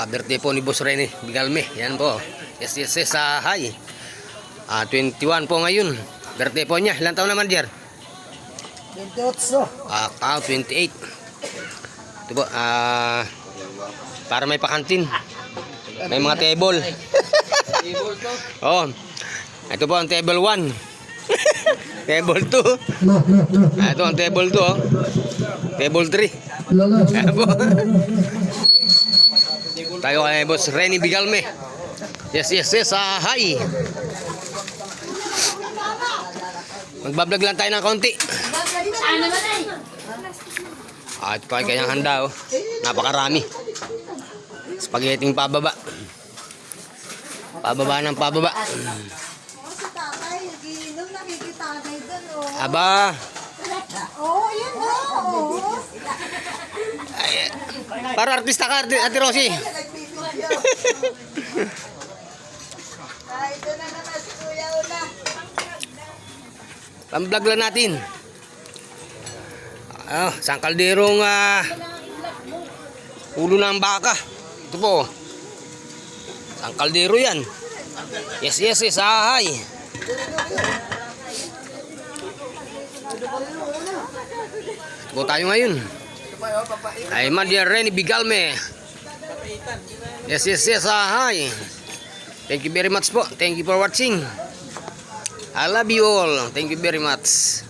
Birthday po ni Boss Rene Bigalme. Yan po. Yes, hi. 21 po ngayon. Birthday po niya. Ilang taon naman, Jer? 28. 28. Ito po, para may pakantin. May mga table. Oh. Ito po ang table 1. Table 2. Ito ang table 2. Oh. Table 3. Ayan po. Tayo kay Boss Rene Bigalme. Yes, hi. Magbablog lang tayo ng konti. Ito pa kanyang handa, oh. Napakarami. Spaghetti pababa. Pababa ng pababa. Aba. Yan o. Ay, para artista ka, Ate Rosie. Ito na naman si Kuya Una. Pamblog lang natin. Isang kalderong ulo ng baka. Ito po. Isang kaldero yan. Yes, hi. Ito po tayo ngayon. Ay, Madia Rene Bigalme. Yes, hi. Thank you very much po. Thank you for watching. I love you all. Thank you very much.